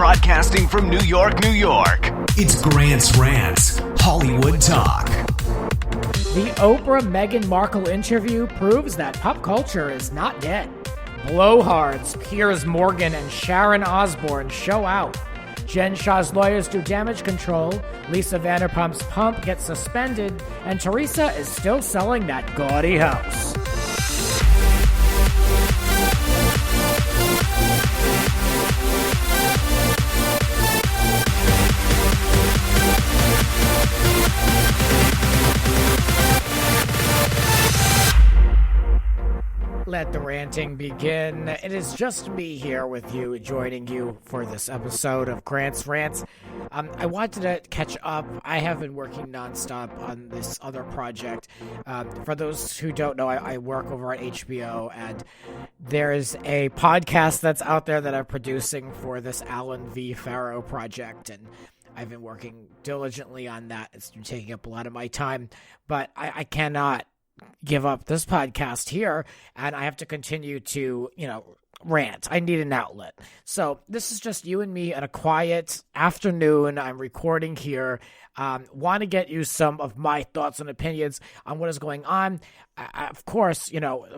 Broadcasting from New York, New York. It's Grant's Rants, Hollywood Talk. The Oprah Meghan Markle interview proves that pop culture is not dead. Blowhards, Piers, Morgan, and Sharon Osbourne show out. Jen Shah's lawyers do damage control. Lisa Vanderpump's pump gets suspended. And Teresa is still selling that gaudy house. Let the ranting begin. It is just me here with you, joining you for this episode of Grant's Rants. I wanted to catch up. I have been working nonstop on this other project. For those who don't know, I work over at HBO, and there's a podcast that's out there that I'm producing for this Alan V. Farrow project, and I've been working diligently on that. It's been taking up a lot of my time, but I cannot give up this podcast here, and I have to continue to, rant. I need an outlet. So this is just you and me at a quiet afternoon. I'm recording here. Want to get you some of my thoughts and opinions on what is going on. Of course,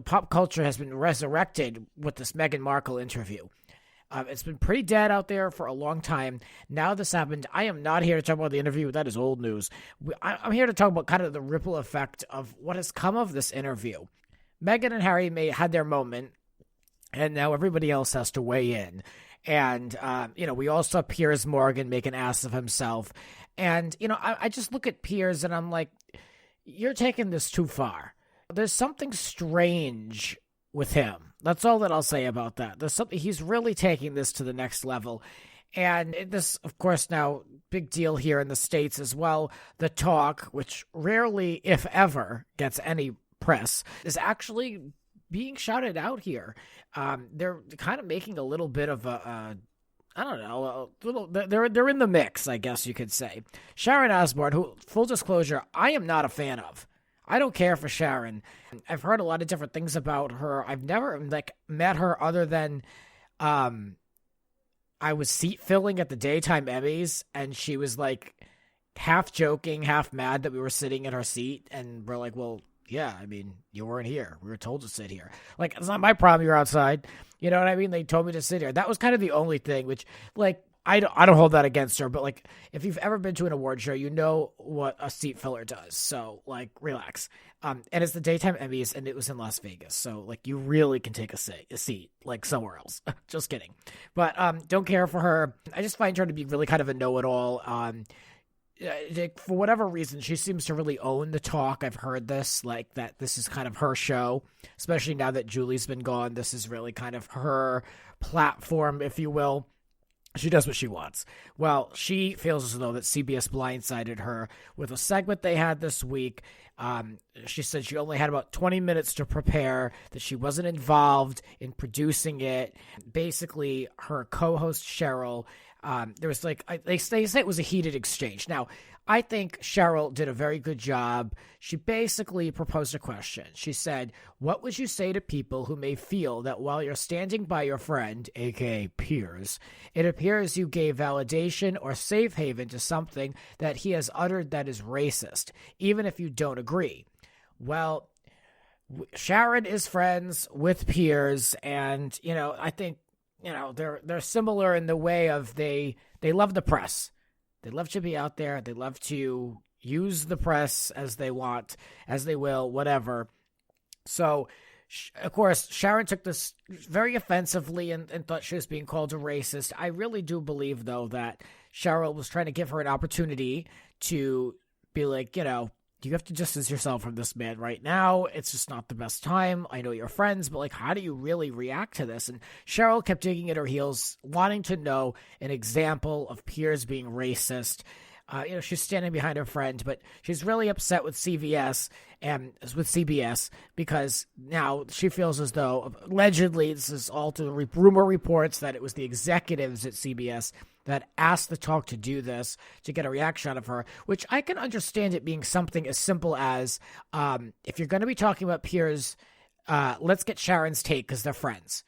pop culture has been resurrected with this Meghan Markle interview. It's been pretty dead out there for a long time. Now this happened. I am not here to talk about the interview. That is old news. I'm here to talk about kind of the ripple effect of what has come of this interview. Meghan and Harry had their moment, and now everybody else has to weigh in. And, we all saw Piers Morgan make an ass of himself. And, I just look at Piers and I'm like, you're taking this too far. There's something strange with him. That's all that I'll say about that. There's something, he's really taking this to the next level. And this, of course, now, big deal here in the States as well. The Talk, which rarely, if ever, gets any press, is actually being shouted out here. They're kind of making a little bit of they're in the mix, I guess you could say. Sharon Osbourne, who, full disclosure, I am not a fan of. I don't care for Sharon. I've heard a lot of different things about her. I've never met her other than I was seat filling at the daytime Emmys, and she was half joking, half mad that we were sitting in her seat, and we're like, well, yeah, you weren't here. We were told to sit here. It's not my problem you're outside. You know what I mean? They told me to sit here. That was kind of the only thing, which, I don't hold that against her, but if you've ever been to an award show, you know what a seat filler does. So relax. And it's the daytime Emmys, and it was in Las Vegas. So you really can take a seat somewhere else. Just kidding. But don't care for her. I just find her to be really kind of a know-it-all. For whatever reason, she seems to really own the Talk. I've heard this, that this is kind of her show, especially now that Julie's been gone. This is really kind of her platform, if you will. She does what she wants. Well, she feels as though that CBS blindsided her with a segment they had this week. She said she only had about 20 minutes to prepare, that she wasn't involved in producing it. Basically, her co-host Cheryl, there was they say it was a heated exchange. Now, I think Cheryl did a very good job. She basically proposed a question. She said, what would you say to people who may feel that while you're standing by your friend, aka Piers, it appears you gave validation or safe haven to something that he has uttered that is racist, even if you don't agree? Well, Sharon is friends with Piers, and, I think, they're similar in the way of they love the press. They love to be out there. They love to use the press as they want, as they will, whatever. So, of course, Sharon took this very offensively and thought she was being called a racist. I really do believe, though, that Cheryl was trying to give her an opportunity to be you have to distance yourself from this man right now. It's just not the best time. I know you're friends, but how do you really react to this? And Cheryl kept digging at her heels, wanting to know an example of Piers being racist. She's standing behind her friend, but she's really upset with CBS because now she feels as though, allegedly, this is all to the rumor reports that it was the executives at CBS that asked the Talk to do this, to get a reaction out of her, which I can understand it being something as simple as, if you're going to be talking about Piers, let's get Sharon's take because they're friends.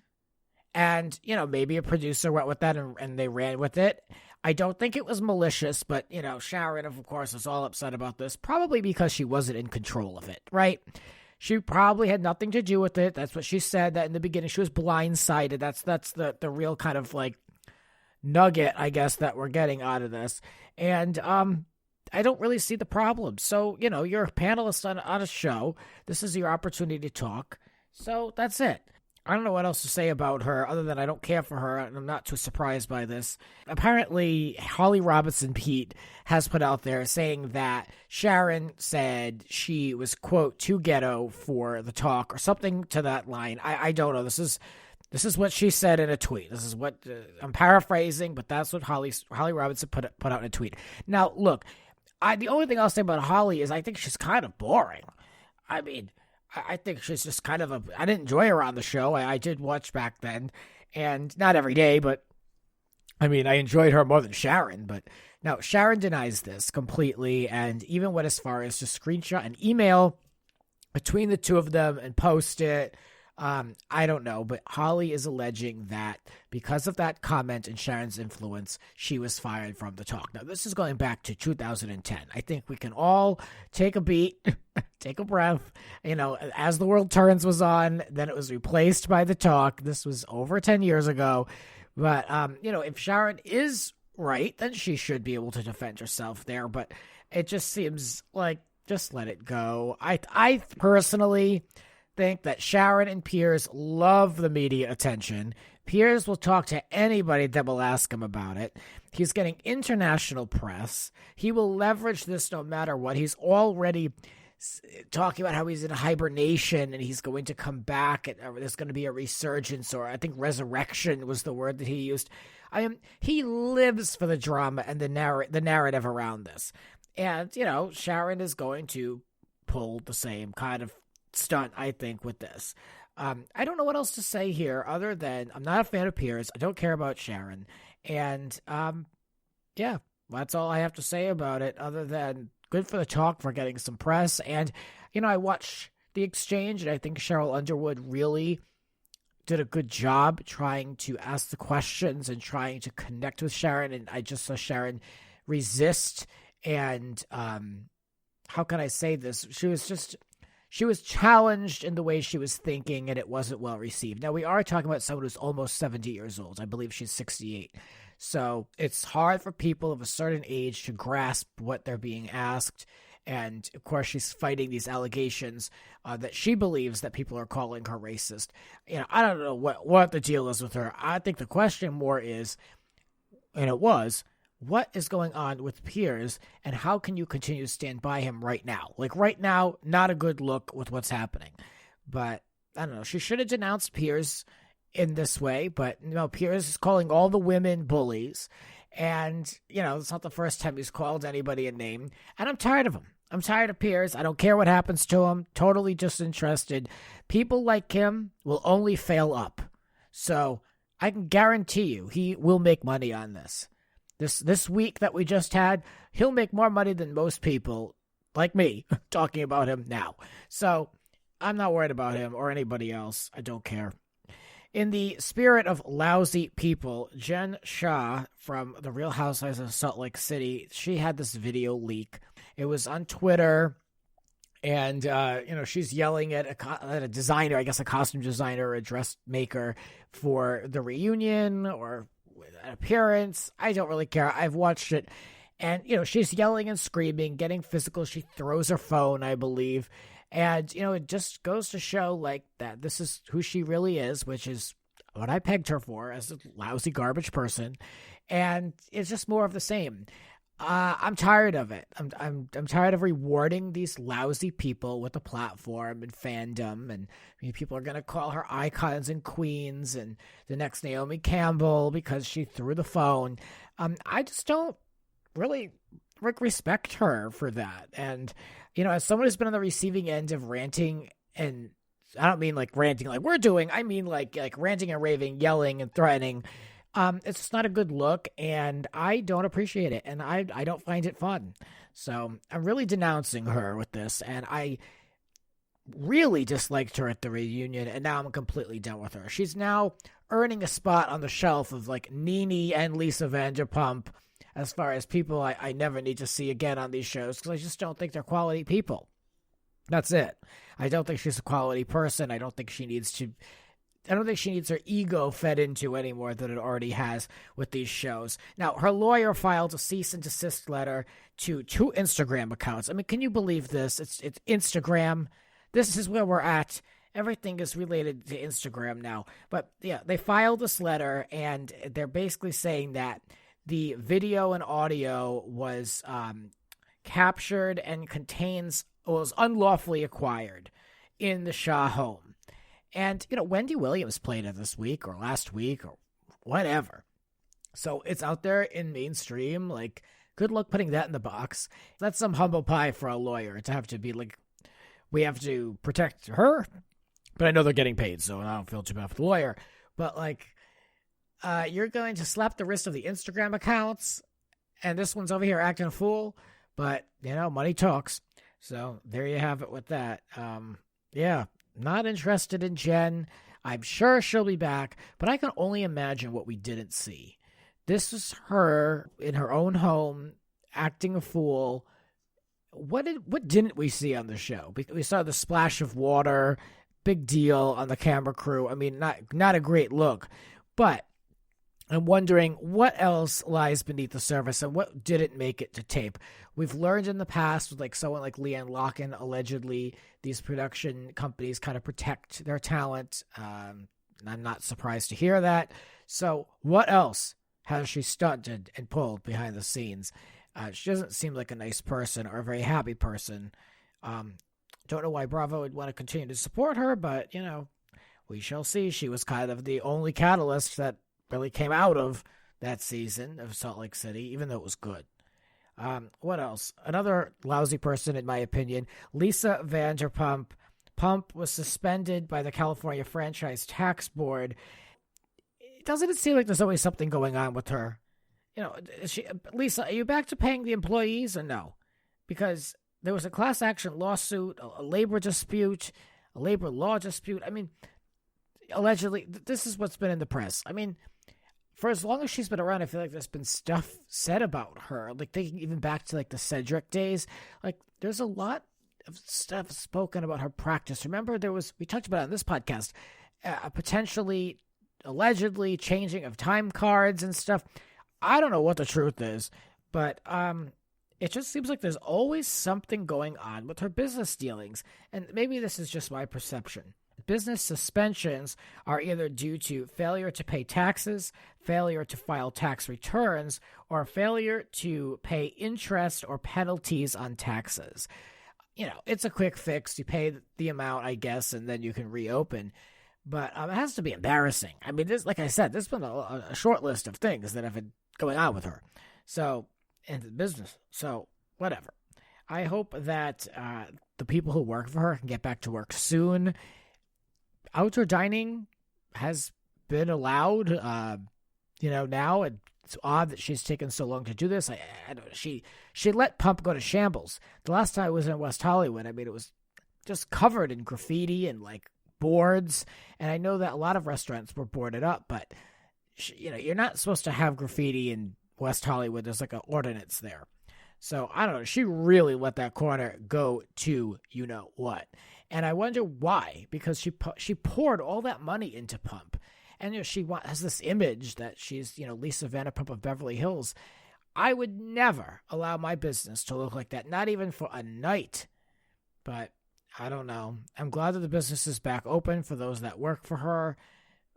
And, maybe a producer went with that and they ran with it. I don't think it was malicious, but, Sharon, of course, is all upset about this, probably because she wasn't in control of it, right? She probably had nothing to do with it. That's what she said, that in the beginning she was blindsided. That's the real kind of like nugget, I guess, that we're getting out of this. And I don't really see the problem. So, you're a panelist on a show. This is your opportunity to talk. So that's it. I don't know what else to say about her other than I don't care for her, and I'm not too surprised by this. Apparently, Holly Robinson Pete has put out there saying that Sharon said she was, quote, too ghetto for the talk or something to that line. I don't know. This is what she said in a tweet. This is what I'm paraphrasing, but that's what Holly Robinson put out in a tweet. Now, look, the only thing I'll say about Holly is I think she's kind of boring. I mean, I think she's just kind of I didn't enjoy her on the show. I did watch back then, and not every day, but I mean, I enjoyed her more than Sharon. But now Sharon denies this completely, and even went as far as to screenshot an email between the two of them and post it. I don't know, but Holly is alleging that because of that comment and Sharon's influence, she was fired from the talk. Now, this is going back to 2010. I think we can all take a beat, take a breath. As the World Turns was on, then it was replaced by the talk. This was over 10 years ago. But, if Sharon is right, then she should be able to defend herself there. But it just seems like, just let it go. I personally think that Sharon and Piers love the media attention. Piers will talk to anybody that will ask him about it. He's getting international press. He will leverage this no matter what. He's already talking about how he's in hibernation and he's going to come back and there's going to be a resurgence, or I think resurrection was the word that he used. He lives for the drama and the narrative around this. And, Sharon is going to pull the same kind of stunt, I think, with this. I don't know what else to say here other than I'm not a fan of Piers. I don't care about Sharon. And, yeah, that's all I have to say about it other than good for the talk for getting some press. And, I watched The Exchange, and I think Cheryl Underwood really did a good job trying to ask the questions and trying to connect with Sharon. And I just saw Sharon resist. And how can I say this? She was challenged in the way she was thinking, and it wasn't well received. Now, we are talking about someone who's almost 70 years old. I believe she's 68. So it's hard for people of a certain age to grasp what they're being asked. And, of course, she's fighting these allegations that she believes that people are calling her racist. I don't know what the deal is with her. I think the question more is, and it was, what is going on with Piers, and how can you continue to stand by him right now? Like, right now, not a good look with what's happening. But, I don't know, she should have denounced Piers in this way, but, Piers is calling all the women bullies, and, it's not the first time he's called anybody a name, and I'm tired of him. I'm tired of Piers. I don't care what happens to him. Totally disinterested. People like him will only fail up. So, I can guarantee you he will make money on this. This week that we just had, he'll make more money than most people, like me, talking about him now. So I'm not worried about him or anybody else. I don't care. In the spirit of lousy people, Jen Shah from The Real Housewives of Salt Lake City, she had this video leak. It was on Twitter, and she's yelling at a designer, I guess a costume designer or a dressmaker for the reunion or an appearance. I don't really care. I've watched it, and she's yelling and screaming, getting physical. She throws her phone, I believe, and it just goes to show like that this is who she really is, which is what I pegged her for, as a lousy garbage person, and it's just more of the same. I'm tired of it. I'm tired of rewarding these lousy people with a platform and fandom, and people are gonna call her icons and queens, and the next Naomi Campbell because she threw the phone. I just don't really respect her for that. And as someone who's been on the receiving end of ranting, and I don't mean like ranting like we're doing. I mean like ranting and raving, yelling and threatening. It's just not a good look, and I don't appreciate it, and I don't find it fun. So I'm really denouncing her with this, and I really disliked her at the reunion, and now I'm completely done with her. She's now earning a spot on the shelf of like Nene and Lisa Vanderpump as far as people I never need to see again on these shows because I just don't think they're quality people. That's it. I don't think she's a quality person. I don't think she needs her ego fed into any more than it already has with these shows. Now, her lawyer filed a cease and desist letter to 2 Instagram accounts. I mean, can you believe this? It's Instagram. This is where we're at. Everything is related to Instagram now. But yeah, they filed this letter, and they're basically saying that the video and audio was captured and was unlawfully acquired in the Shah home. And, Wendy Williams played it this week or last week or whatever. So it's out there in mainstream. Like, good luck putting that in the box. That's some humble pie for a lawyer to have to be like, we have to protect her. But I know they're getting paid, so I don't feel too bad for the lawyer. But, like, you're going to slap the wrist of the Instagram accounts, and this one's over here acting a fool. But, money talks. So there you have it with that. Yeah. Not interested in Jen. I'm sure she'll be back, but I can only imagine what we didn't see. This was her in her own home acting a fool. What didn't we see on the show? We saw the splash of water, big deal on the camera crew. I mean, not a great look, but I'm wondering what else lies beneath the surface and what didn't make it to tape. We've learned in the past with like someone like Leanne Locken, allegedly, these production companies kind of protect their talent. I'm not surprised to hear that. So what else has she stunted and pulled behind the scenes? She doesn't seem like a nice person or a very happy person. Don't know why Bravo would want to continue to support her, but, we shall see. She was kind of the only catalyst that really came out of that season of Salt Lake City, even though it was good. What else? Another lousy person, in my opinion, Lisa Vanderpump. Pump was suspended by the California Franchise Tax Board. Doesn't it seem like there's always something going on with her? Lisa, are you back to paying the employees or no? Because there was a class action lawsuit, a labor dispute, a labor law dispute. I mean, allegedly, this is what's been in the press. I mean, for as long as she's been around, I feel like there's been stuff said about her. Like, thinking even back to, like, the Cedric days. Like, there's a lot of stuff spoken about her practice. Remember, we talked about it on this podcast, potentially, allegedly, changing of time cards and stuff. I don't know what the truth is, but it just seems like there's always something going on with her business dealings. And maybe this is just my perception. Business suspensions are either due to failure to pay taxes, failure to file tax returns, or failure to pay interest or penalties on taxes. It's a quick fix. You pay the amount, I guess, and then you can reopen. But it has to be embarrassing. I mean, like I said, there's been a short list of things that have been going on with her. So, in the business. So, whatever. I hope that the people who work for her can get back to work soon. Outdoor dining has been allowed, now. It's odd that she's taken so long to do this. I don't know. She let Pump go to shambles. The last time I was in West Hollywood, I mean, it was just covered in graffiti and, like, boards. And I know that a lot of restaurants were boarded up, but, you're not supposed to have graffiti in West Hollywood. There's, like, an ordinance there. So, I don't know. She really let that corner go to you-know-what. And I wonder why, because she poured all that money into Pump. And she has this image that she's, Lisa Vanderpump of Beverly Hills. I would never allow my business to look like that, not even for a night. But I don't know. I'm glad that the business is back open for those that work for her.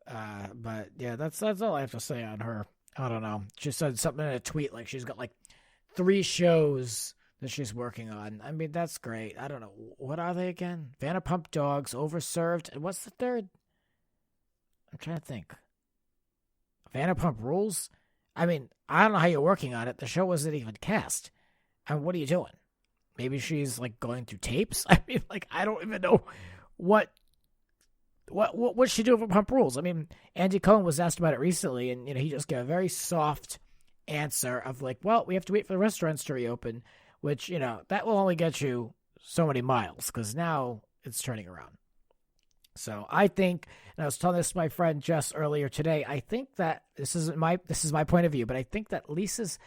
But yeah, that's all I have to say on her. I don't know. She said something in a tweet like she's got like 3 shows that she's working on. I mean, that's great. I don't know. What are they again? Vanderpump Dogs, Overserved, and what's the third? I'm trying to think. Vanderpump Rules? I mean, I don't know how you're working on it. The show wasn't even cast. And what are you doing? Maybe she's, like, going through tapes? I mean, like, I don't even know what's she doing for Pump Rules? I mean, Andy Cohen was asked about it recently, and, he just gave a very soft answer of, like, well, we have to wait for the restaurants to reopen. Which, that will only get you so many miles, because now it's turning around. So I think, and I was telling this to my friend Jess earlier today, I think that this is my point of view, but I think that Lisa's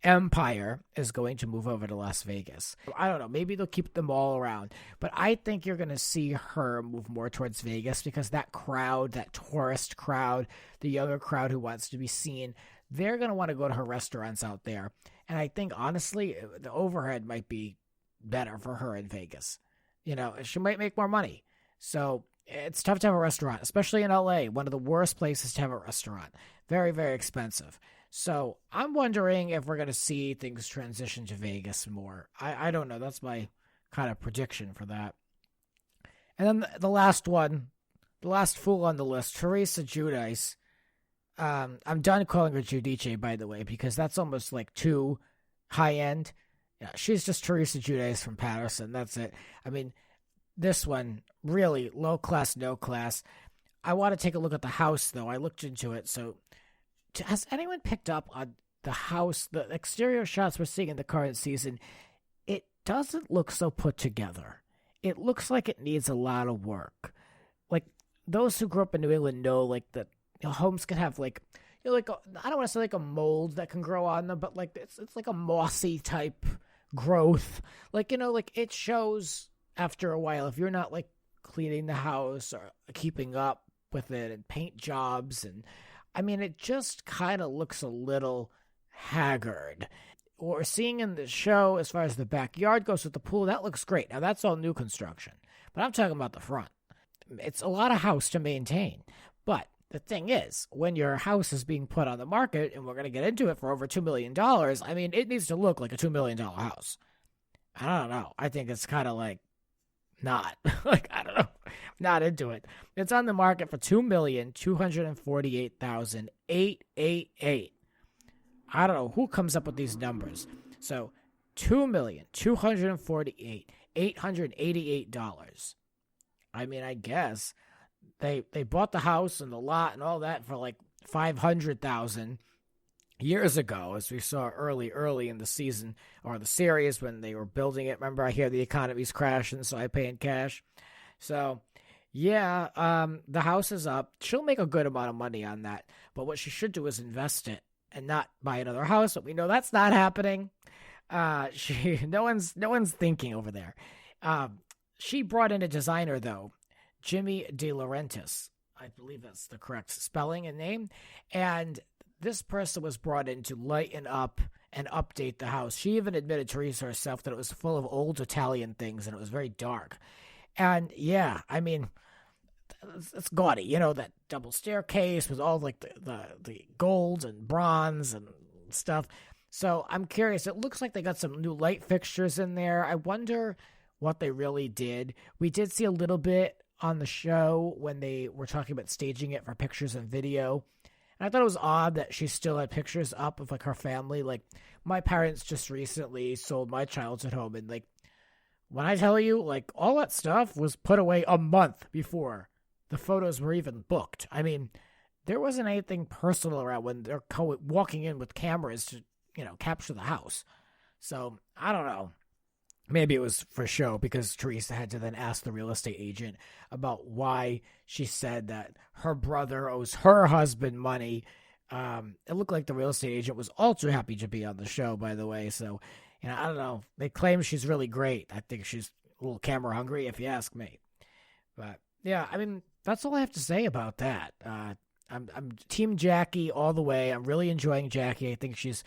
empire is going to move over to Las Vegas. I don't know, maybe they'll keep them all around, but I think you're going to see her move more towards Vegas because that crowd, that tourist crowd, the younger crowd who wants to be seen, they're going to want to go to her restaurants out there. And I think, honestly, the overhead might be better for her in Vegas. She might make more money. So it's tough to have a restaurant, especially in LA, one of the worst places to have a restaurant. Very, very expensive. So I'm wondering if we're going to see things transition to Vegas more. I don't know. That's my kind of prediction for that. And then the last one, the last fool on the list, Teresa Giudice. I'm done calling her Giudice, by the way, because that's almost like too high-end. Yeah, she's just Teresa Giudice from Patterson. That's it. I mean, this one, really low class, no class. I want to take a look at the house, though. I looked into it. So has anyone picked up on the house, the exterior shots we're seeing in the current season? It doesn't look so put together. It looks like it needs a lot of work. Like, those who grew up in New England know, like, that homes can have, like, I don't want to say like a mold that can grow on them, but like it's like a mossy type growth. Like, like it shows after a while if you're not like cleaning the house or keeping up with it and paint jobs. And I mean, it just kind of looks a little haggard. What we're seeing in the show as far as the backyard goes with the pool, that looks great. Now that's all new construction, but I'm talking about the front. It's a lot of house to maintain, but the thing is, when your house is being put on the market, and we're going to get into it for over $2 million, I mean, it needs to look like a $2 million house. I don't know. I think it's kind of like not. Like, I don't know. Not into it. It's on the market for $2,248,888. I don't know who comes up with these numbers. So, $2,248,888. I mean, I guess They bought the house and the lot and all that for like $500,000 years ago, as we saw early in the season or the series when they were building it. Remember, I hear the economy's crashing, so I pay in cash. So, yeah, the house is up. She'll make a good amount of money on that, but what she should do is invest it and not buy another house. But we know that's not happening. No one's thinking over there. She brought in a designer though. Jimmy De Laurentiis, I believe that's the correct spelling and name. And this person was brought in to lighten up and update the house. She even admitted, Teresa herself, that it was full of old Italian things and it was very dark. And yeah, I mean, it's gaudy, that double staircase with all like the gold and bronze and stuff. So I'm curious. It looks like they got some new light fixtures in there. I wonder what they really did. We did see a little bit on the show when they were talking about staging it for pictures and video. And I thought it was odd that she still had pictures up of like her family. Like, my parents just recently sold my childhood home, and like, when I tell you, like, all that stuff was put away a month before the photos were even booked. I mean, there wasn't anything personal around when they're walking in with cameras to, capture the house. So I don't know. Maybe it was for show because Teresa had to then ask the real estate agent about why she said that her brother owes her husband money. It looked like the real estate agent was also happy to be on the show, by the way. So, I don't know. They claim she's really great. I think she's a little camera hungry, if you ask me. But yeah, I mean, that's all I have to say about that. I'm Team Jackie all the way. I'm really enjoying Jackie. I think she's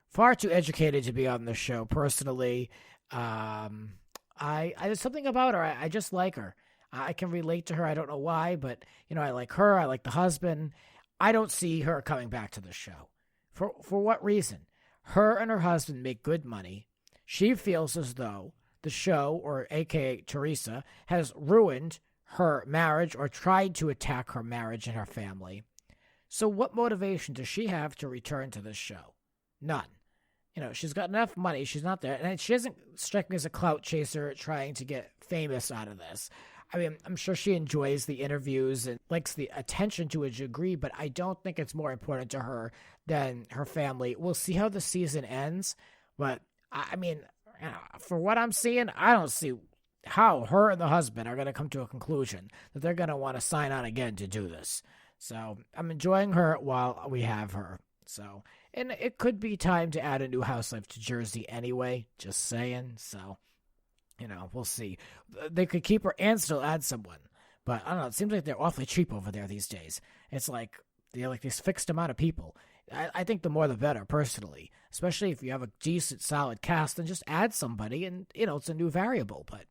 far too educated to be on the show, personally. There's something about her. I just like her. I can relate to her. I don't know why, but I like her. I like the husband. I don't see her coming back to the show. For what reason? Her and her husband make good money. She feels as though the show, or AKA Teresa, has ruined her marriage or tried to attack her marriage and her family. So what motivation does she have to return to this show? None. She's got enough money. She's not there. And she doesn't strike me as a clout chaser trying to get famous out of this. I mean, I'm sure she enjoys the interviews and likes the attention to a degree, but I don't think it's more important to her than her family. We'll see how the season ends. But, I mean, for what I'm seeing, I don't see how her and the husband are going to come to a conclusion that they're going to want to sign on again to do this. So I'm enjoying her while we have her. So, and it could be time to add a new housewife to Jersey anyway, just saying. So, we'll see. They could keep her and still add someone. But I don't know, it seems like they're awfully cheap over there these days. It's like they're like this fixed amount of people. I think the more the better, personally. Especially if you have a decent, solid cast, then just add somebody and, it's a new variable. But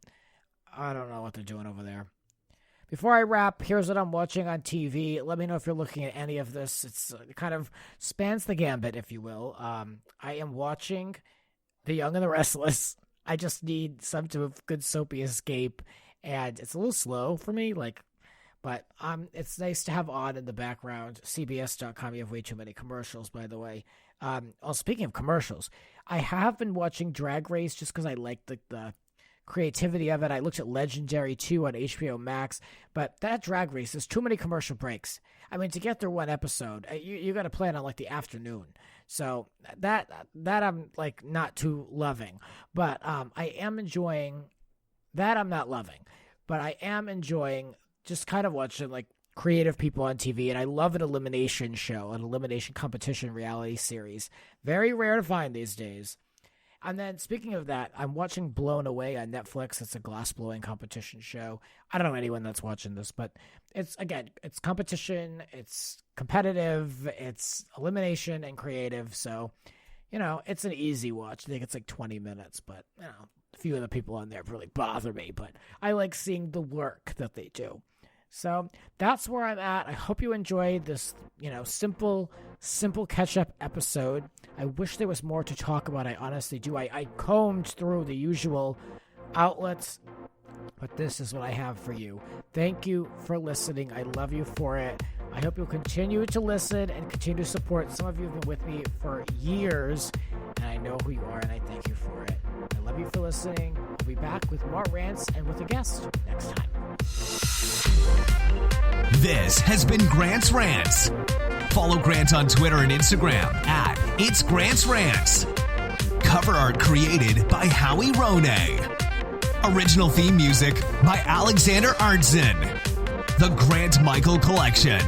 I don't know what they're doing over there. Before I wrap, here's what I'm watching on TV. Let me know if you're looking at any of this. It kind of spans the gambit, if you will. I am watching The Young and the Restless. I just need some sort of good soapy escape, and it's a little slow for me, but it's nice to have on in the background. CBS.com, you have way too many commercials, by the way. Speaking of commercials, I have been watching Drag Race just because I like the creativity of it. I looked at Legendary 2 on HBO Max, but that Drag Race, there's too many commercial breaks. I mean, to get through one episode, you got to plan on the afternoon. So that I'm not too loving, but I am enjoying that. I'm not loving, but I am enjoying just kind of watching creative people on TV. And I love an elimination show, an elimination competition reality series. Very rare to find these days. And then, speaking of that, I'm watching Blown Away on Netflix. It's a glass-blowing competition show. I don't know anyone that's watching this, but it's competition, it's competitive, it's elimination and creative. So, it's an easy watch. I think it's 20 minutes, but, a few of the people on there really bother me. But I like seeing the work that they do. So that's where I'm at. I hope you enjoyed this, simple catch-up episode. I wish there was more to talk about. I honestly do. I combed through the usual outlets, but this is what I have for you. Thank you for listening. I love you for it. I hope you'll continue to listen and continue to support. Some of you have been with me for years, and I know who you are, and I thank you for it. I love you for listening. I'll be back with more rants and with a guest next time. This has been Grant's Rants. Follow Grant on Twitter and Instagram at It's Grant's Rants. Cover art created by Howie Ronay. Original theme music by Alexander Arntzen. The Grant Michael Collection.